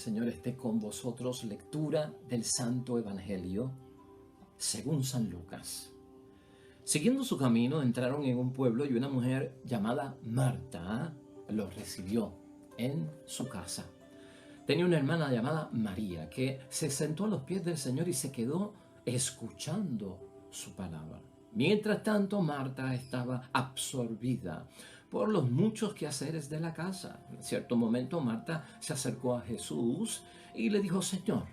Señor esté con vosotros. Lectura del Santo Evangelio según San Lucas. Siguiendo su camino, entraron en un pueblo y una mujer llamada Marta los recibió en su casa. Tenía una hermana llamada María que se sentó a los pies del Señor y se quedó escuchando su palabra. Mientras tanto, Marta estaba absorbida por los muchos quehaceres de la casa. En cierto momento, Marta se acercó a Jesús y le dijo: Señor,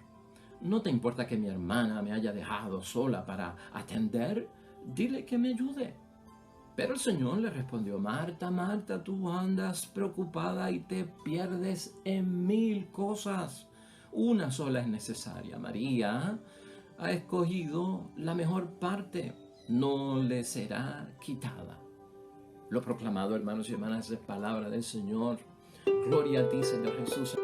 ¿no te importa que mi hermana me haya dejado sola para atender? Dile que me ayude. Pero el Señor le respondió: Marta, Marta, tú andas preocupada y te pierdes en 1000 cosas. Una sola es necesaria. María ha escogido la mejor parte, no le será quitada. Lo proclamado, hermanos y hermanas, es palabra del Señor. Gloria a ti, Señor Jesús.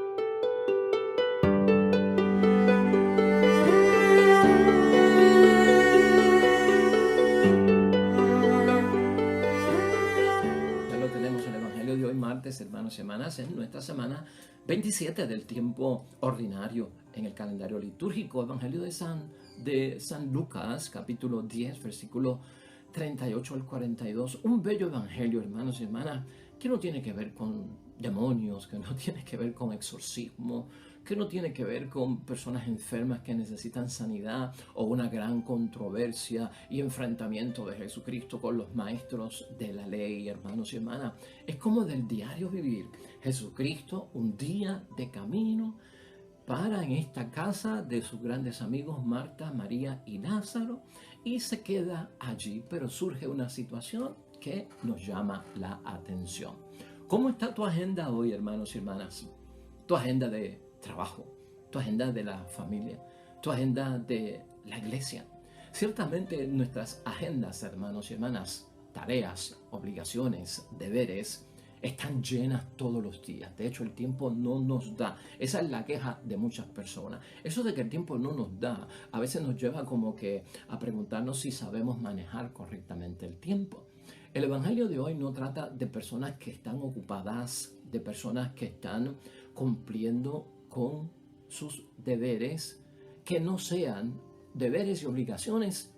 Ya lo tenemos en el Evangelio de hoy, martes, hermanos y hermanas, en nuestra semana 27 del tiempo ordinario en el calendario litúrgico. Evangelio de San Lucas, capítulo 10, versículo 38 al 42. Un bello evangelio, hermanos y hermanas, que no tiene que ver con demonios, que no tiene que ver con exorcismo, que no tiene que ver con personas enfermas que necesitan sanidad o una gran controversia y enfrentamiento de Jesucristo con los maestros de la ley, hermanos y hermanas. Es como del diario vivir. Jesucristo, un día de camino, para en esta casa de sus grandes amigos Marta, María y Lázaro y se queda allí, pero surge una situación que nos llama la atención. ¿Cómo está tu agenda hoy, hermanos y hermanas? Tu agenda de trabajo, tu agenda de la familia, tu agenda de la iglesia. Ciertamente nuestras agendas, hermanos y hermanas, tareas, obligaciones, deberes, están llenas todos los días. De hecho, el tiempo no nos da. Esa es la queja de muchas personas. Eso de que el tiempo no nos da, a veces nos lleva como que a preguntarnos si sabemos manejar correctamente el tiempo. El Evangelio de hoy no trata de personas que están ocupadas, de personas que están cumpliendo con sus deberes, que no sean deberes y obligaciones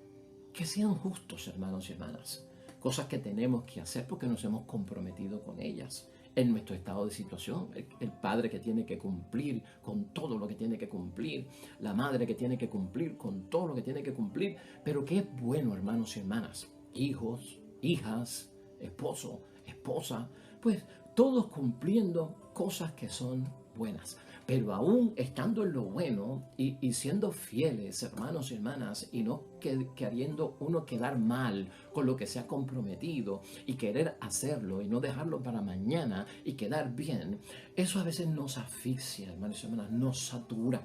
que sean justos, hermanos y hermanas. Cosas que tenemos que hacer porque nos hemos comprometido con ellas en nuestro estado de situación. El padre que tiene que cumplir con todo lo que tiene que cumplir, la madre que tiene que cumplir con todo lo que tiene que cumplir, pero que es bueno, hermanos y hermanas, hijos, hijas, esposo, esposa, pues todos cumpliendo cosas que son buenas. Pero aún estando en lo bueno y siendo fieles, hermanos y hermanas, y no queriendo uno quedar mal con lo que se ha comprometido y querer hacerlo y no dejarlo para mañana y quedar bien, eso a veces nos asfixia, hermanos y hermanas, nos satura.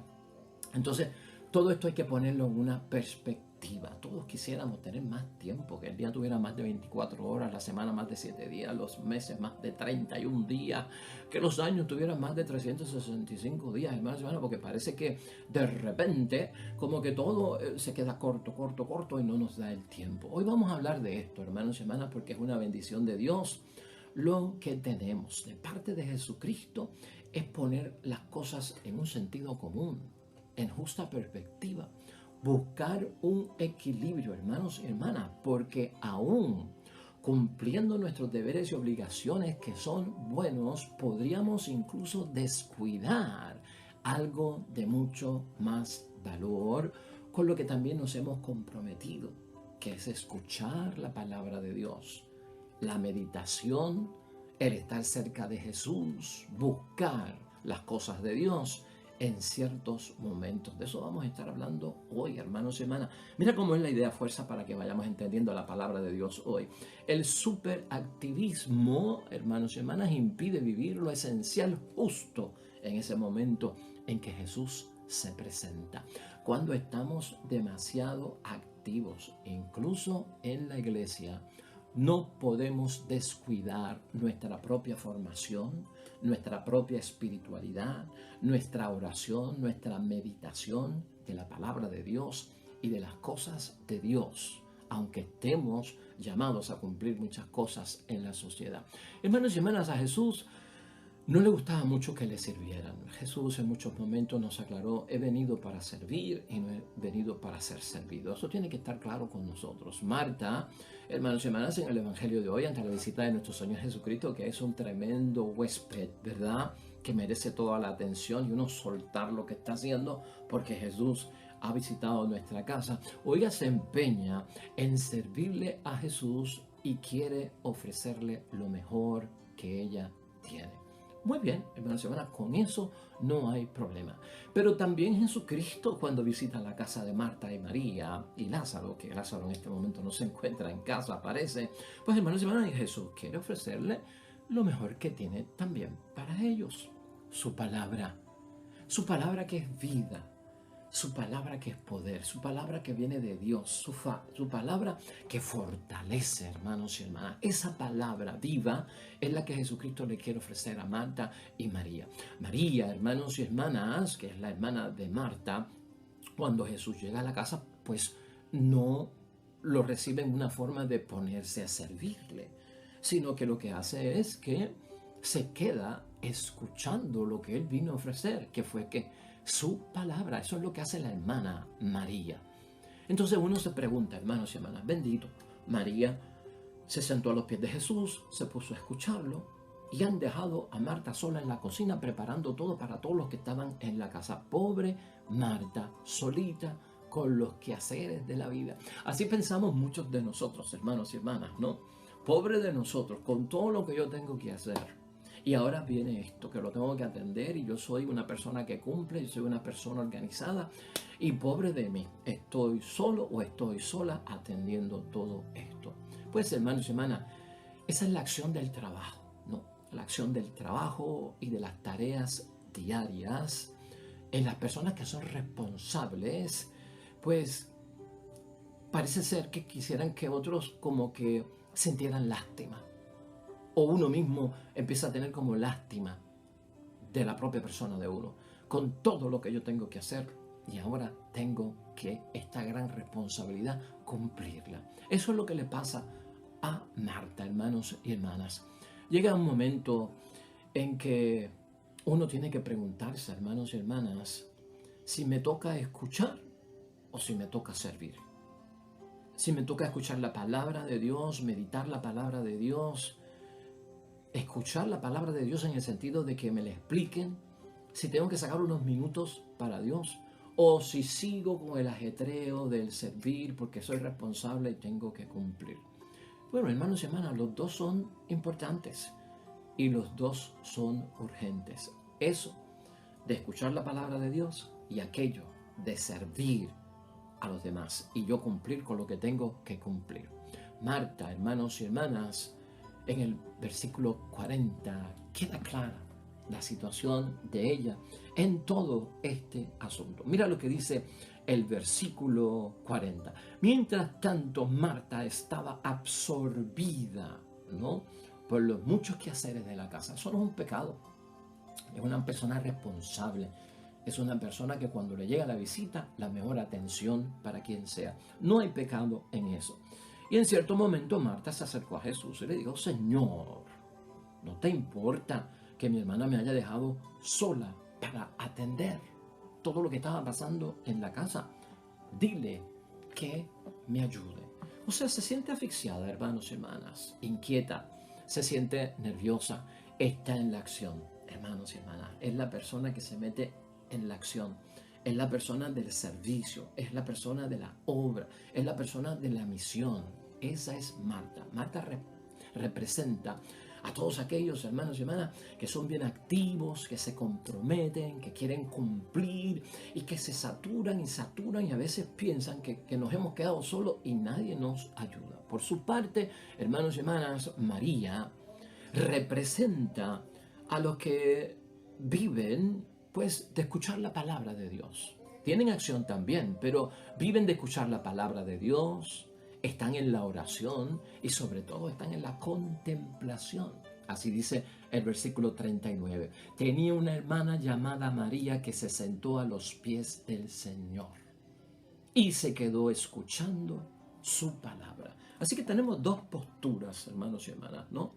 Entonces, todo esto hay que ponerlo en una perspectiva. Todos quisiéramos tener más tiempo, que el día tuviera más de 24 horas, la semana más de 7 días, los meses más de 31 días, que los años tuvieran más de 365 días, hermanos y hermanas, porque parece que de repente como que todo se queda corto y no nos da el tiempo. Hoy vamos a hablar de esto, hermanos y hermanas, porque es una bendición de Dios. Lo que tenemos de parte de Jesucristo es poner las cosas en un sentido común, en justa perspectiva, buscar un equilibrio, hermanos y hermanas, porque aún cumpliendo nuestros deberes y obligaciones que son buenos, podríamos incluso descuidar algo de mucho más valor con lo que también nos hemos comprometido, que es escuchar la palabra de Dios, la meditación, el estar cerca de Jesús, buscar las cosas de Dios en ciertos momentos. De eso vamos a estar hablando hoy, hermanos y hermanas. Mira cómo es la idea fuerza para que vayamos entendiendo la palabra de Dios hoy. El superactivismo, hermanos y hermanas, impide vivir lo esencial justo en ese momento en que Jesús se presenta. Cuando estamos demasiado activos, incluso en la iglesia, no podemos descuidar nuestra propia formación, nuestra propia espiritualidad, nuestra oración, nuestra meditación de la palabra de Dios y de las cosas de Dios, aunque estemos llamados a cumplir muchas cosas en la sociedad. Hermanos y hermanas, a Jesús no le gustaba mucho que le sirvieran. Jesús en muchos momentos nos aclaró, he venido para servir y no he venido para ser servido. Eso tiene que estar claro con nosotros. Marta, hermanos y hermanas, en el Evangelio de hoy, ante la visita de nuestro Señor Jesucristo, que es un tremendo huésped, ¿verdad? Que merece toda la atención y uno soltar lo que está haciendo porque Jesús ha visitado nuestra casa. Hoy se empeña en servirle a Jesús y quiere ofrecerle lo mejor que ella tiene. Muy bien, hermanos y hermanas, con eso no hay problema. Pero también Jesucristo, cuando visita la casa de Marta y María y Lázaro, que Lázaro en este momento no se encuentra en casa, aparece, pues hermanos y hermanas, Jesús quiere ofrecerle lo mejor que tiene también para ellos. Su palabra que es vida, su palabra que es poder, su palabra que viene de Dios, su palabra que fortalece, hermanos y hermanas. Esa palabra viva es la que Jesucristo le quiere ofrecer a Marta y María. María, hermanos y hermanas, que es la hermana de Marta, cuando Jesús llega a la casa, pues no lo recibe en una forma de ponerse a servirle, sino que lo que hace es que se queda escuchando lo que él vino a ofrecer, que fue que su palabra, eso es lo que hace la hermana María. Entonces uno se pregunta, hermanos y hermanas, bendito, María se sentó a los pies de Jesús, se puso a escucharlo y han dejado a Marta sola en la cocina preparando todo para todos los que estaban en la casa. Pobre Marta, solita con los quehaceres de la vida. Así pensamos muchos de nosotros, hermanos y hermanas, ¿no? Pobre de nosotros, con todo lo que yo tengo que hacer. Y ahora viene esto, que lo tengo que atender y yo soy una persona que cumple, yo soy una persona organizada y pobre de mí, estoy solo o estoy sola atendiendo todo esto. Pues hermanos y hermanas, esa es la acción del trabajo, ¿no? La acción del trabajo y de las tareas diarias en las personas que son responsables, pues parece ser que quisieran que otros como que sintieran lástima. O uno mismo empieza a tener como lástima de la propia persona de uno, con todo lo que yo tengo que hacer y ahora tengo que esta gran responsabilidad cumplirla. Eso es lo que le pasa a Marta, hermanos y hermanas. Llega un momento en que uno tiene que preguntarse, hermanos y hermanas, si me toca escuchar o si me toca servir. Si me toca escuchar la palabra de Dios, meditar la palabra de Dios, escuchar la palabra de Dios en el sentido de que me la expliquen, si tengo que sacar unos minutos para Dios, o si sigo con el ajetreo del servir porque soy responsable y tengo que cumplir. Bueno, hermanos y hermanas, los dos son importantes y los dos son urgentes. Eso de escuchar la palabra de Dios y aquello de servir a los demás y yo cumplir con lo que tengo que cumplir. Marta, hermanos y hermanas, en el versículo 40 queda clara la situación de ella en todo este asunto. Mira lo que dice el versículo 40. Mientras tanto, Marta estaba absorbida, ¿no?, por los muchos quehaceres de la casa. Eso no es un pecado. Es una persona responsable. Es una persona que cuando le llega la visita, la mejor atención para quien sea. No hay pecado en eso. Y en cierto momento Marta se acercó a Jesús y le dijo, Señor, ¿no te importa que mi hermana me haya dejado sola para atender todo lo que estaba pasando en la casa? Dile que me ayude. O sea, se siente asfixiada, hermanos y hermanas, inquieta, se siente nerviosa, está en la acción, hermanos y hermanas. Es la persona que se mete en la acción. Es la persona del servicio, es la persona de la obra, es la persona de la misión. Esa es Marta. Marta representa a todos aquellos hermanos y hermanas que son bien activos, que se comprometen, que quieren cumplir y que se saturan y a veces piensan que nos hemos quedado solos y nadie nos ayuda. Por su parte, hermanos y hermanas, María representa a los que viven pues de escuchar la palabra de Dios. Tienen acción también, pero viven de escuchar la palabra de Dios, están en la oración y sobre todo están en la contemplación. Así dice el versículo 39. Tenía una hermana llamada María que se sentó a los pies del Señor y se quedó escuchando su palabra. Así que tenemos dos posturas, hermanos y hermanas, ¿no?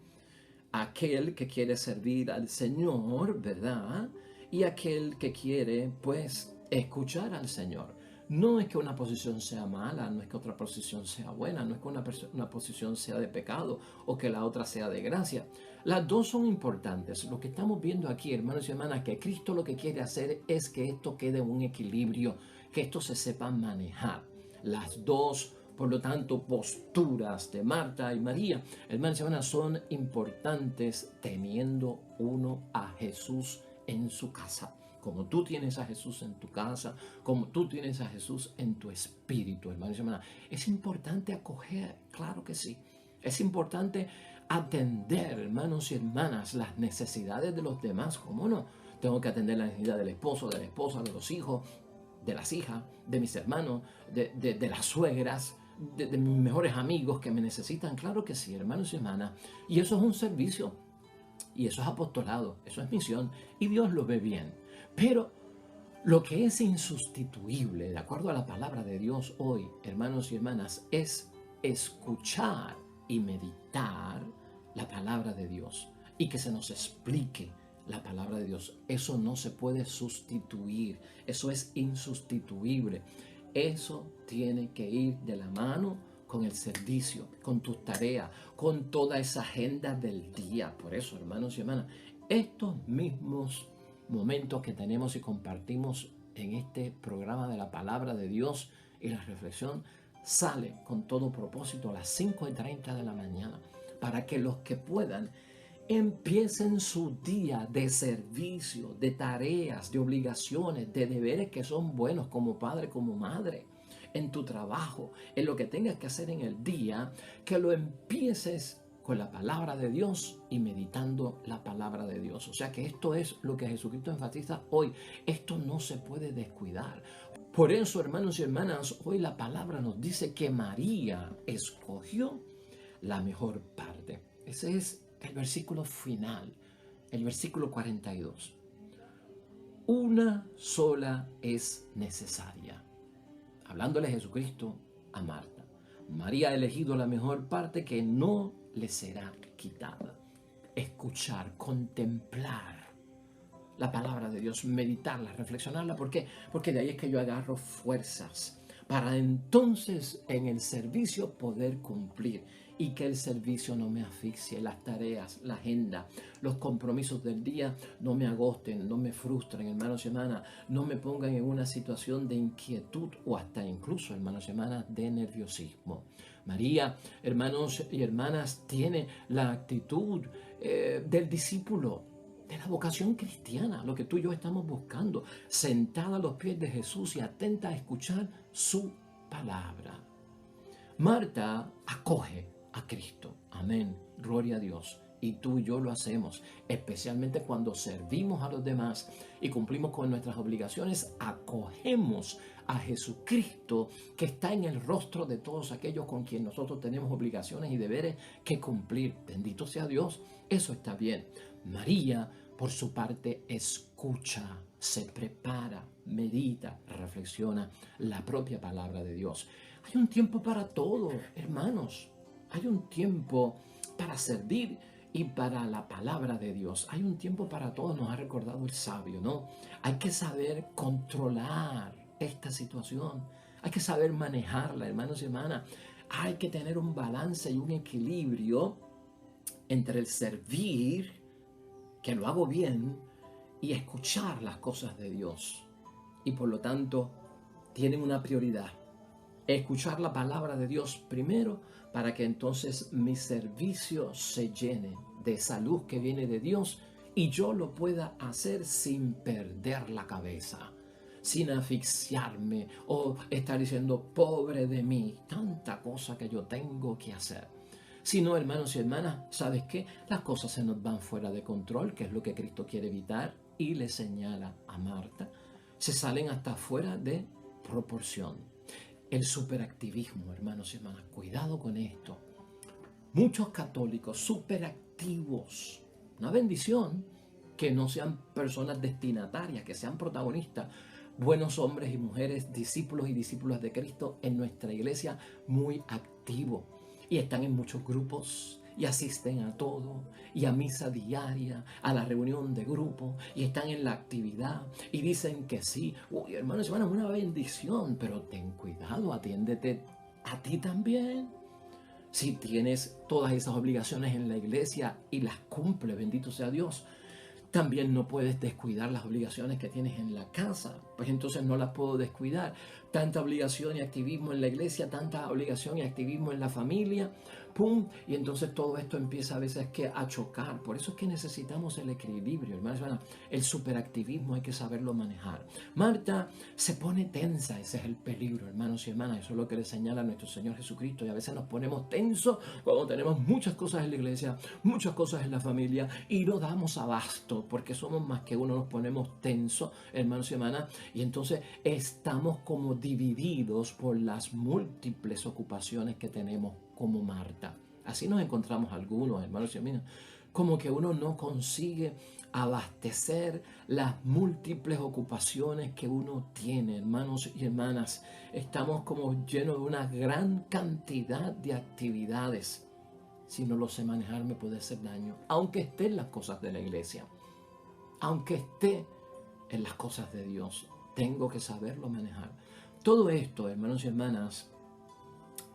aquel que quiere servir al Señor, ¿verdad? Y aquel que quiere, pues, escuchar al Señor. No es que una posición sea mala, no es que otra posición sea buena, no es que una posición sea de pecado o que la otra sea de gracia. Las dos son importantes. Lo que estamos viendo aquí, hermanos y hermanas, que Cristo lo que quiere hacer es que esto quede en un equilibrio, que esto se sepa manejar. Las dos, por lo tanto, posturas de Marta y María, hermanos y hermanas, son importantes teniendo uno a Jesús en su casa. Como tú tienes a Jesús en tu casa, como tú tienes a Jesús en tu espíritu, hermanos y hermanas. Es importante acoger, claro que sí. Es importante atender, hermanos y hermanas, las necesidades de los demás. ¿Cómo no? Tengo que atender la necesidad del esposo, de la esposa, de los hijos, de las hijas, de mis hermanos, de las suegras, de mis mejores amigos que me necesitan. Claro que sí, hermanos y hermanas. Y eso es un servicio. Y eso es apostolado, eso es misión. Y Dios lo ve bien. Pero lo que es insustituible, de acuerdo a la palabra de Dios hoy, hermanos y hermanas, es escuchar y meditar la palabra de Dios y que se nos explique la palabra de Dios. Eso no se puede sustituir, eso es insustituible. Eso tiene que ir de la mano con el servicio, con tus tareas, con toda esa agenda del día. Por eso, hermanos y hermanas, estos mismos momentos que tenemos y compartimos en este programa de la palabra de Dios y la reflexión sale con todo propósito a las 5:30 de la mañana para que los que puedan empiecen su día de servicio, de tareas, de obligaciones, de deberes que son buenos como padre, como madre, en tu trabajo, en lo que tengas que hacer en el día, que lo empieces con la palabra de Dios y meditando la palabra de Dios. O sea que esto es lo que Jesucristo enfatiza hoy. Esto no se puede descuidar. Por eso, hermanos y hermanas, hoy la palabra nos dice que María escogió la mejor parte. Ese es el versículo final, el versículo 42. Una sola es necesaria. Hablándole Jesucristo a Marta. María ha elegido la mejor parte que no le será quitada. Escuchar, contemplar la palabra de Dios, meditarla, reflexionarla. ¿Por qué? Porque de ahí es que yo agarro fuerzas para entonces en el servicio poder cumplir y que el servicio no me asfixie, las tareas, la agenda, los compromisos del día no me agosten, no me frustren, hermanos y hermanas, no me pongan en una situación de inquietud o hasta incluso, hermanos y hermanas, de nerviosismo. María, hermanos y hermanas, tiene la actitud del discípulo, de la vocación cristiana, lo que tú y yo estamos buscando, sentada a los pies de Jesús y atenta a escuchar su palabra. Marta acoge a Cristo. Amén. Gloria a Dios. Y tú y yo lo hacemos, especialmente cuando servimos a los demás y cumplimos con nuestras obligaciones, acogemos a Jesucristo que está en el rostro de todos aquellos con quien nosotros tenemos obligaciones y deberes que cumplir. Bendito sea Dios, eso está bien. María, por su parte, escucha, se prepara, medita, reflexiona la propia palabra de Dios. Hay un tiempo para todo, hermanos. Hay un tiempo para servir y para la palabra de Dios. Hay un tiempo para todo, nos ha recordado el sabio, ¿no? Hay que saber controlar esta situación. Hay que saber manejarla, hermanos y hermanas. Hay que tener un balance y un equilibrio entre el servir, que lo hago bien, y escuchar las cosas de Dios. Y por lo tanto, tienen una prioridad. Escuchar la palabra de Dios primero para que entonces mi servicio se llene de esa luz que viene de Dios y yo lo pueda hacer sin perder la cabeza, sin asfixiarme o estar diciendo pobre de mí, tanta cosa que yo tengo que hacer. Si no, hermanos y hermanas, ¿sabes qué? Las cosas se nos van fuera de control, que es lo que Cristo quiere evitar, y le señala a Marta. Se salen hasta fuera de proporción. El superactivismo, hermanos y hermanas, cuidado con esto. Muchos católicos superactivos, una bendición, que no sean personas destinatarias, que sean protagonistas, buenos hombres y mujeres, discípulos y discípulas de Cristo en nuestra iglesia, muy activos. Y están en muchos grupos, y asisten a todo, y a misa diaria, a la reunión de grupo, y están en la actividad, y dicen que sí. Uy, hermanos, es una bendición, pero ten cuidado, atiéndete a ti también. Si tienes todas esas obligaciones en la iglesia y las cumple, bendito sea Dios, también no puedes descuidar las obligaciones que tienes en la casa. Pues entonces no las puedo descuidar. Tanta obligación y activismo en la iglesia, tanta obligación y activismo en la familia. ¡Pum! Y entonces todo esto empieza a veces a chocar. Por eso es que necesitamos el equilibrio, hermanos. El superactivismo hay que saberlo manejar. Marta se pone tensa. Ese es el peligro, hermanos y hermanas. Eso es lo que le señala a nuestro Señor Jesucristo. Y a veces nos ponemos tensos cuando tenemos muchas cosas en la iglesia, muchas cosas en la familia y no damos abasto porque somos más que uno. Nos ponemos tensos, hermanos y hermanas. Y entonces estamos como divididos por las múltiples ocupaciones que tenemos como Marta. Así nos encontramos algunos, hermanos y hermanas, como que uno no consigue abastecer las múltiples ocupaciones que uno tiene, hermanos y hermanas. Estamos como llenos de una gran cantidad de actividades. Si no lo sé manejar me puede hacer daño, aunque esté en las cosas de la iglesia, aunque esté en las cosas de Dios. Tengo que saberlo manejar. Todo esto, hermanos y hermanas,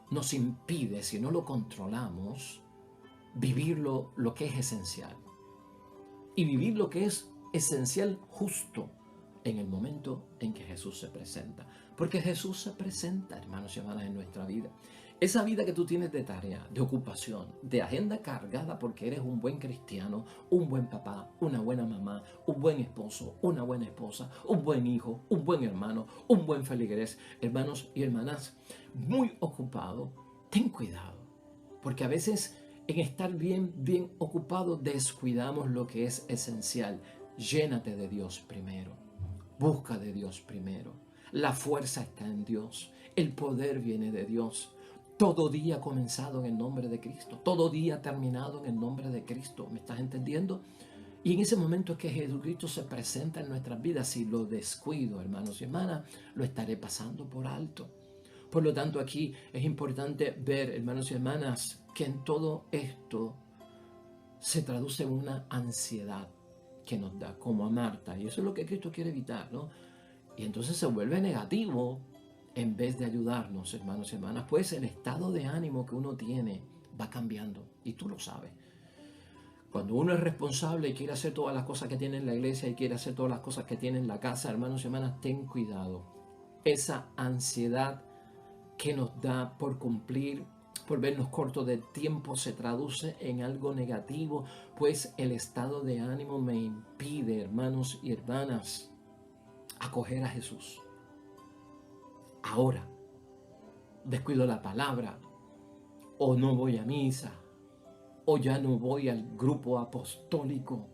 nos impide, si no lo controlamos, vivir lo que es esencial. Y vivir lo que es esencial justo en el momento en que Jesús se presenta. Porque Jesús se presenta, hermanos y hermanas, en nuestra vida. Esa vida que tú tienes de tarea, de ocupación, de agenda cargada porque eres un buen cristiano, un buen papá, una buena mamá, un buen esposo, una buena esposa, un buen hijo, un buen hermano, un buen feligrés, hermanos y hermanas, muy ocupado. Ten cuidado, porque a veces en estar bien ocupado descuidamos lo que es esencial. Llénate de Dios primero. Busca de Dios primero. La fuerza está en Dios. El poder viene de Dios. Todo día comenzado en el nombre de Cristo. Todo día terminado en el nombre de Cristo. ¿Me estás entendiendo? Y en ese momento es que Jesucristo se presenta en nuestras vidas. Si lo descuido, hermanos y hermanas, lo estaré pasando por alto. Por lo tanto, aquí es importante ver, hermanos y hermanas, que en todo esto se traduce en una ansiedad que nos da, como a Marta. Y eso es lo que Cristo quiere evitar, ¿no? Y entonces se vuelve negativo en vez de ayudarnos, hermanos y hermanas. Pues el estado de ánimo que uno tiene va cambiando. Y tú lo sabes. Cuando uno es responsable y quiere hacer todas las cosas que tiene en la iglesia y quiere hacer todas las cosas que tiene en la casa, hermanos y hermanas, ten cuidado. Esa ansiedad que nos da por cumplir, por vernos cortos de tiempo, se traduce en algo negativo, pues el estado de ánimo me impide, hermanos y hermanas, acoger a Jesús. Ahora, descuido la palabra, o no voy a misa, o ya no voy al grupo apostólico,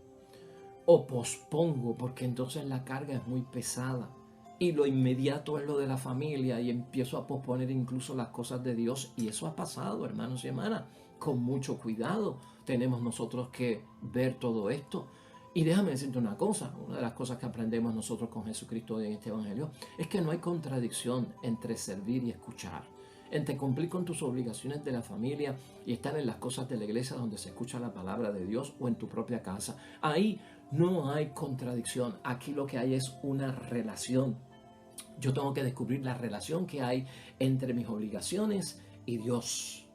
o pospongo porque entonces la carga es muy pesada. Y lo inmediato es lo de la familia y empiezo a posponer incluso las cosas de Dios. Y eso ha pasado, hermanos y hermanas. Con mucho cuidado tenemos nosotros que ver todo esto. Y déjame decirte una cosa, una de las cosas que aprendemos nosotros con Jesucristo en este Evangelio es que no hay contradicción entre servir y escuchar, entre cumplir con tus obligaciones de la familia y estar en las cosas de la iglesia donde se escucha la palabra de Dios o en tu propia casa. Ahí no hay contradicción, aquí lo que hay es una relación. Yo tengo que descubrir la relación que hay entre mis obligaciones y Dios.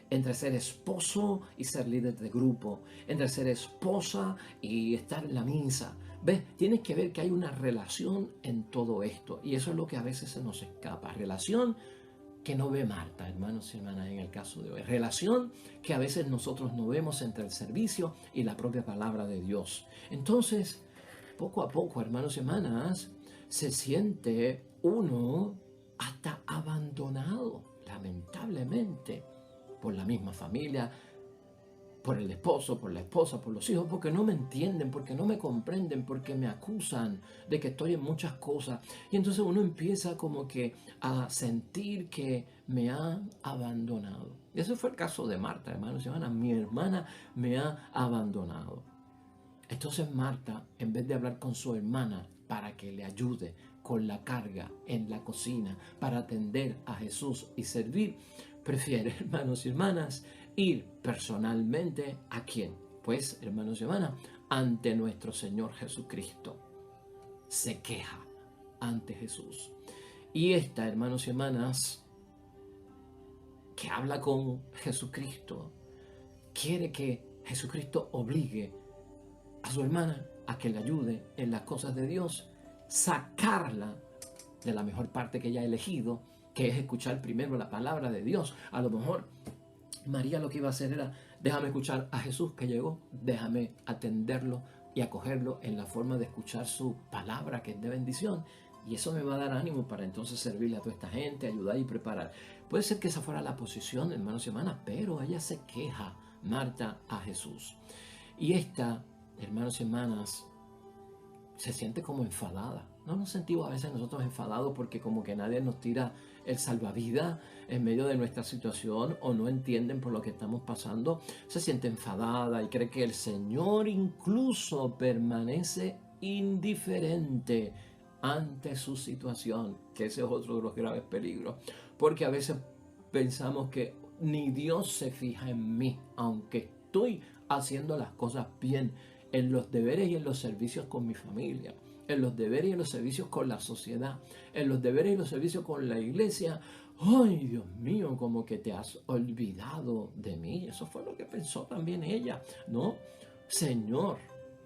Entre ser esposo y ser líder de grupo. Entre ser esposa y estar en la misa. ¿Ves? Tienes que ver que hay una relación en todo esto. Y eso es lo que a veces se nos escapa. Relación que no ve Marta, hermanos y hermanas, en el caso de hoy. Relación que a veces nosotros no vemos entre el servicio y la propia palabra de Dios. Entonces, poco a poco, hermanos y hermanas, se siente uno hasta abandonado, lamentablemente, por la misma familia, por el esposo, por la esposa, por los hijos, porque no me entienden, porque no me comprenden, porque me acusan de que estoy en muchas cosas. Y entonces uno empieza como que a sentir que me han abandonado. Y ese fue el caso de Marta, hermanos y hermanas. Mi hermana me ha abandonado. Entonces Marta, en vez de hablar con su hermana para que le ayude con la carga en la cocina, para atender a Jesús y servir, prefiere, hermanos y hermanas, Ir personalmente ¿a quién? Pues, hermanos y hermanas, ante nuestro Señor Jesucristo. Se queja ante Jesús. Y esta, hermanos y hermanas, que habla con Jesucristo, quiere que Jesucristo obligue a su hermana a que le ayude en las cosas de Dios, sacarla de la mejor parte que ella ha elegido, que es escuchar primero la palabra de Dios. A lo mejor María lo que iba a hacer era: déjame escuchar a Jesús que llegó, déjame atenderlo y acogerlo en la forma de escuchar su palabra, que es de bendición, y eso me va a dar ánimo para entonces servirle a toda esta gente, ayudar y preparar. Puede ser que esa fuera la posición, hermanos y hermanas, pero ella se queja, Marta, a Jesús. Y esta, hermanos y hermanas, se siente como enfadada. ¿No nos sentimos a veces nosotros enfadados porque como que nadie nos tira el salvavidas en medio de nuestra situación, o no entienden por lo que estamos pasando? Se siente enfadada y cree que el Señor incluso permanece indiferente ante su situación, que ese es otro de los graves peligros, porque a veces pensamos que ni Dios se fija en mí, aunque estoy haciendo las cosas bien, en los deberes y en los servicios con mi familia, en los deberes y en los servicios con la sociedad, en los deberes y los servicios con la iglesia. ¡Ay, Dios mío! Como que te has olvidado de mí. Eso fue lo que pensó también ella, ¿no? Señor,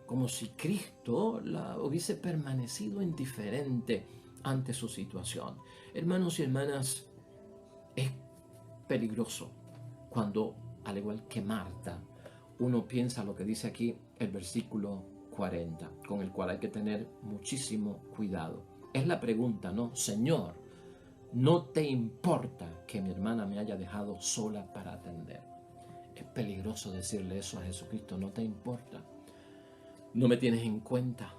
como si Cristo la hubiese permanecido indiferente ante su situación. Hermanos y hermanas, es peligroso cuando, al igual que Marta, uno piensa lo que dice aquí el versículo 40, con el cual hay que tener muchísimo cuidado. Es la pregunta, ¿no? Señor, ¿no te importa que mi hermana me haya dejado sola para atender? Es peligroso decirle eso a Jesucristo. No te importa. No me tienes en cuenta.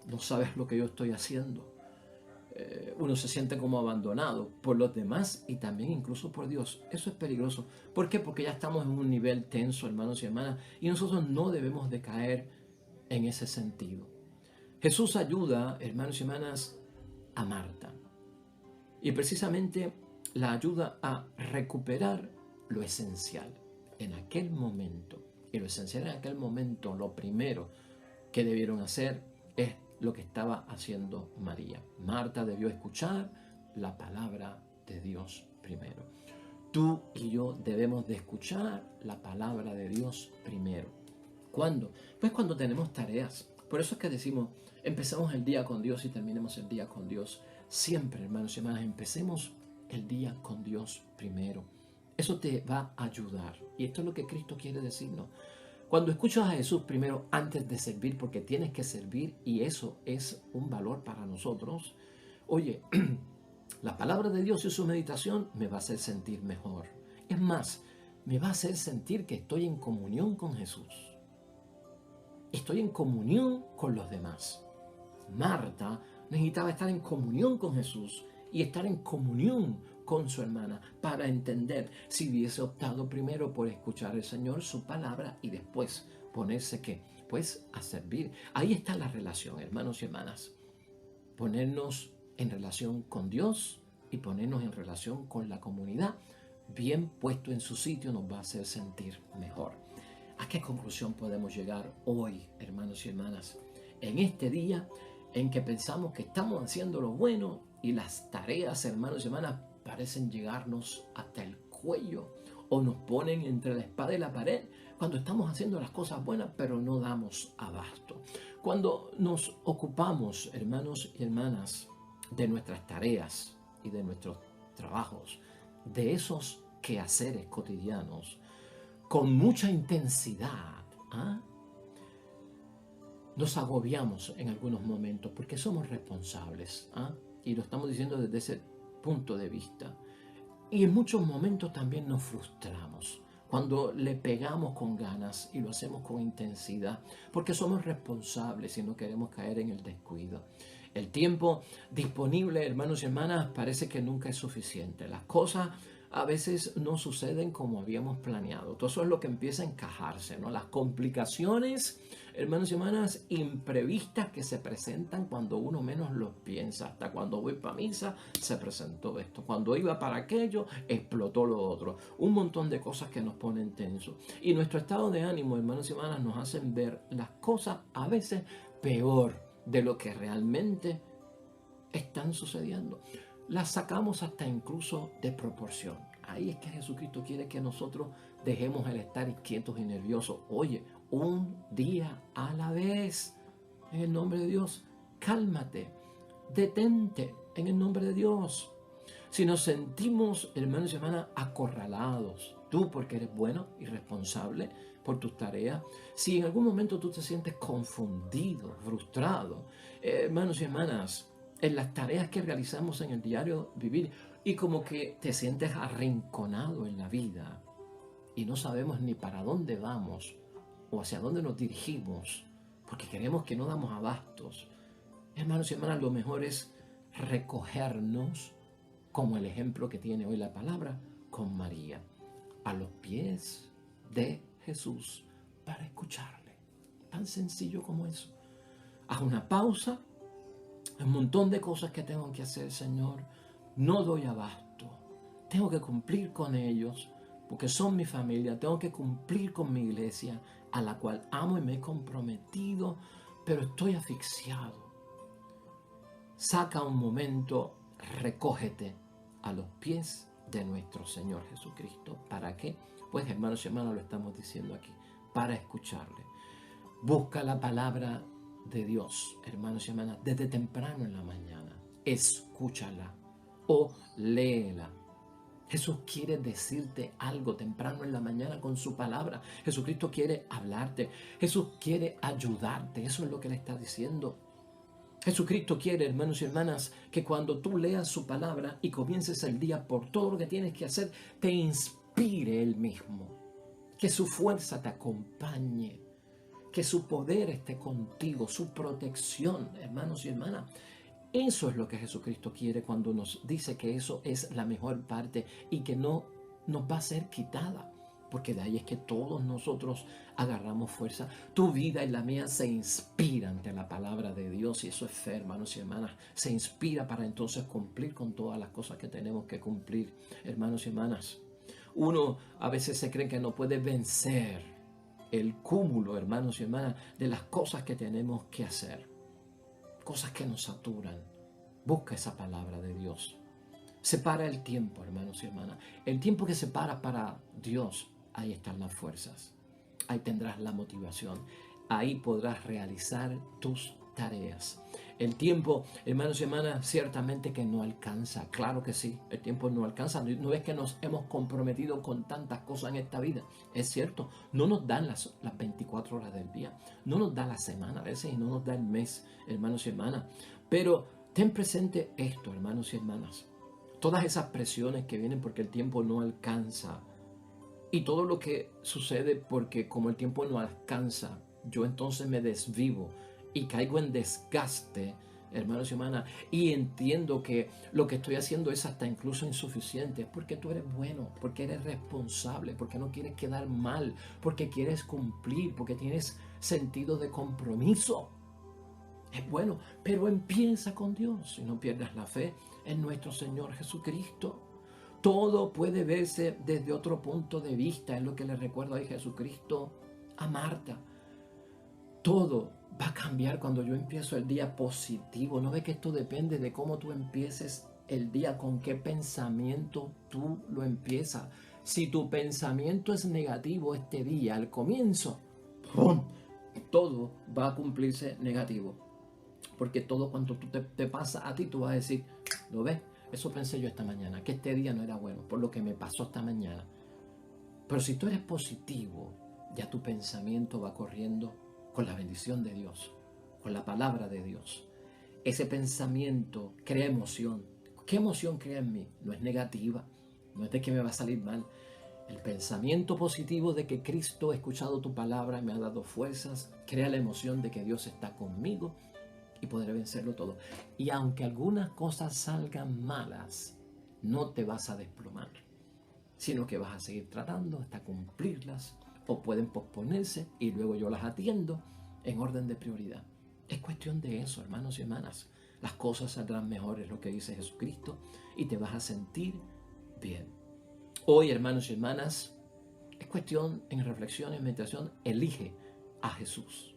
No sabes lo que yo estoy haciendo. Uno se siente como abandonado por los demás y también incluso por Dios. Eso es peligroso. ¿Por qué? Porque ya estamos en un nivel tenso, hermanos y hermanas, y nosotros no debemos de caer en ese sentido. Jesús ayuda, hermanos y hermanas, a Marta, y precisamente la ayuda a recuperar lo esencial en aquel momento. Y lo esencial en aquel momento, lo primero que debieron hacer, es lo que estaba haciendo María. Marta debió escuchar la palabra de Dios primero. Tú y yo debemos de escuchar la palabra de Dios primero. ¿Cuándo? Pues cuando tenemos tareas. Por eso es que decimos, empecemos el día con Dios y terminemos el día con Dios. Siempre, hermanos y hermanas, empecemos el día con Dios primero. Eso te va a ayudar. Y esto es lo que Cristo quiere decirnos. Cuando escuchas a Jesús primero antes de servir, porque tienes que servir y eso es un valor para nosotros, oye, la palabra de Dios y su meditación me va a hacer sentir mejor. Es más, me va a hacer sentir que estoy en comunión con Jesús. Estoy en comunión con los demás. Marta necesitaba estar en comunión con Jesús y estar en comunión con su hermana para entender si hubiese optado primero por escuchar al Señor, su palabra, y después ponerse ¿qué? Pues a servir. Ahí está la relación, hermanos y hermanas. Ponernos en relación con Dios y ponernos en relación con la comunidad, bien puesto en su sitio, nos va a hacer sentir mejor. ¿A qué conclusión podemos llegar hoy, hermanos y hermanas? En este día en que pensamos que estamos haciendo lo bueno y las tareas, hermanos y hermanas, parecen llegarnos hasta el cuello o nos ponen entre la espada y la pared, cuando estamos haciendo las cosas buenas pero no damos abasto. Cuando nos ocupamos, hermanos y hermanas, de nuestras tareas y de nuestros trabajos, de esos quehaceres cotidianos, con mucha intensidad, nos agobiamos en algunos momentos porque somos responsables, y lo estamos diciendo desde ese punto de vista. Y en muchos momentos también nos frustramos cuando le pegamos con ganas y lo hacemos con intensidad, porque somos responsables y no queremos caer en el descuido. El tiempo disponible, hermanos y hermanas, parece que nunca es suficiente. Las cosas a veces no suceden como habíamos planeado. Todo eso es lo que empieza a encajarse, ¿no? Las complicaciones, hermanos y hermanas, imprevistas que se presentan cuando uno menos lo piensa. Hasta cuando voy para misa se presentó esto. Cuando iba para aquello explotó lo otro. Un montón de cosas que nos ponen tensos. Y nuestro estado de ánimo, hermanos y hermanas, nos hacen ver las cosas a veces peor de lo que realmente están sucediendo. Las sacamos hasta incluso de proporción. Ahí es que Jesucristo quiere que nosotros dejemos el estar quietos y nerviosos. Oye, un día a la vez, en el nombre de Dios, cálmate, detente, en el nombre de Dios. Si nos sentimos, hermanos y hermanas, acorralados, tú porque eres bueno y responsable por tus tareas, si en algún momento tú te sientes confundido, frustrado, hermanos y hermanas, en las tareas que realizamos en el diario vivir y como que te sientes arrinconado en la vida y no sabemos ni para dónde vamos o hacia dónde nos dirigimos porque queremos que no damos abastos. Hermanos y hermanas, lo mejor es recogernos como el ejemplo que tiene hoy la palabra con María, a los pies de Jesús para escucharle. Tan sencillo como eso. Haz una pausa. Hay un montón de cosas que tengo que hacer, Señor. No doy abasto. Tengo que cumplir con ellos porque son mi familia. Tengo que cumplir con mi iglesia a la cual amo y me he comprometido, pero estoy asfixiado. Saca un momento, recógete a los pies de nuestro Señor Jesucristo. ¿Para qué? Pues hermanos y hermanas, lo estamos diciendo aquí, para escucharle. Busca la palabra de Dios, hermanos y hermanas, desde temprano en la mañana. Escúchala o léela. Jesús quiere decirte algo temprano en la mañana con su palabra. Jesucristo quiere hablarte. Jesús quiere ayudarte. Eso es lo que le está diciendo. Jesucristo quiere, hermanos y hermanas, que cuando tú leas su palabra y comiences el día por todo lo que tienes que hacer, te inspire Él mismo. Que su fuerza te acompañe. Que su poder esté contigo, su protección, hermanos y hermanas. Eso es lo que Jesucristo quiere cuando nos dice que eso es la mejor parte y que no nos va a ser quitada. Porque de ahí es que todos nosotros agarramos fuerza. Tu vida y la mía se inspira ante la palabra de Dios y eso es fe, hermanos y hermanas. Se inspira para entonces cumplir con todas las cosas que tenemos que cumplir, hermanos y hermanas. Uno a veces se cree que no puede vencer el cúmulo, hermanos y hermanas, de las cosas que tenemos que hacer. Cosas que nos saturan. Busca esa palabra de Dios. Separa el tiempo, hermanos y hermanas. El tiempo que separa para Dios, ahí están las fuerzas. Ahí tendrás la motivación. Ahí podrás realizar tus tareas. El tiempo, hermanos y hermanas, ciertamente que no alcanza. Claro que sí, el tiempo no alcanza. No es que nos hemos comprometido con tantas cosas en esta vida. Es cierto, no nos dan las 24 horas del día. No nos da la semana a veces y no nos da el mes, hermanos y hermanas. Pero ten presente esto, hermanos y hermanas. Todas esas presiones que vienen porque el tiempo no alcanza. Y todo lo que sucede porque como el tiempo no alcanza, yo entonces me desvivo y caigo en desgaste, hermanos y hermanas, y entiendo que lo que estoy haciendo es hasta incluso insuficiente, porque tú eres bueno, porque eres responsable, porque no quieres quedar mal, porque quieres cumplir, porque tienes sentido de compromiso. Es bueno, pero empieza con Dios y no pierdas la fe en nuestro Señor Jesucristo. Todo puede verse desde otro punto de vista, es lo que le recuerdo ahí Jesucristo a Marta. Todo va a cambiar cuando yo empiezo el día positivo. ¿No ves que esto depende de cómo tú empieces el día, con qué pensamiento tú lo empiezas? Si tu pensamiento es negativo este día, al comienzo, ¡pum!, todo va a cumplirse negativo. Porque todo cuando tú te pasa a ti, tú vas a decir, ¿lo ves? Eso pensé yo esta mañana, que este día no era bueno, por lo que me pasó esta mañana. Pero si tú eres positivo, ya tu pensamiento va corriendo con la bendición de Dios, con la palabra de Dios. Ese pensamiento crea emoción. ¿Qué emoción crea en mí? No es negativa, no es de que me va a salir mal. El pensamiento positivo de que Cristo ha escuchado tu palabra y me ha dado fuerzas, crea la emoción de que Dios está conmigo y podré vencerlo todo. Y aunque algunas cosas salgan malas, no te vas a desplomar. sino que vas a seguir tratando hasta cumplirlas, o pueden posponerse y luego yo las atiendo en orden de prioridad. Es cuestión de eso, hermanos y hermanas. Las cosas saldrán mejores, lo que dice Jesucristo, y te vas a sentir bien. Hoy, hermanos y hermanas, es cuestión en reflexión y meditación, elige a Jesús.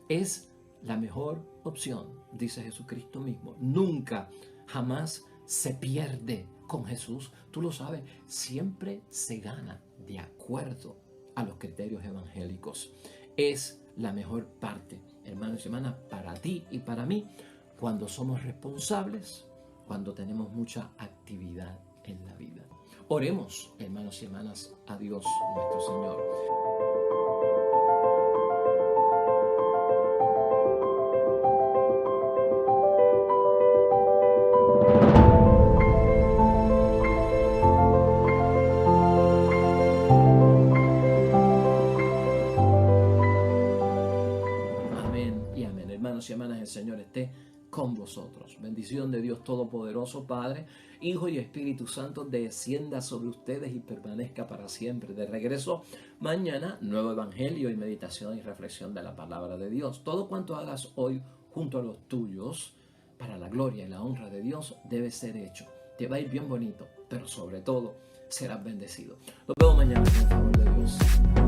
Es la mejor opción, dice Jesucristo mismo. Nunca, jamás se pierde con Jesús. Tú lo sabes, siempre se gana de acuerdo a los criterios evangélicos. Es la mejor parte, hermanos y hermanas, para ti y para mí, cuando somos responsables, cuando tenemos mucha actividad en la vida. Oremos, hermanos y hermanas, a Dios nuestro Señor. Amén y amén. Hermanos y hermanas, el Señor esté con vosotros. Bendición de Dios Todopoderoso, Padre, Hijo y Espíritu Santo, descienda sobre ustedes y permanezca para siempre. De regreso mañana, nuevo evangelio y meditación y reflexión de la palabra de Dios. Todo cuanto hagas hoy junto a los tuyos, para la gloria y la honra de Dios, debe ser hecho. Te va a ir bien bonito, pero sobre todo serás bendecido. Nos vemos mañana, con el favor de Dios.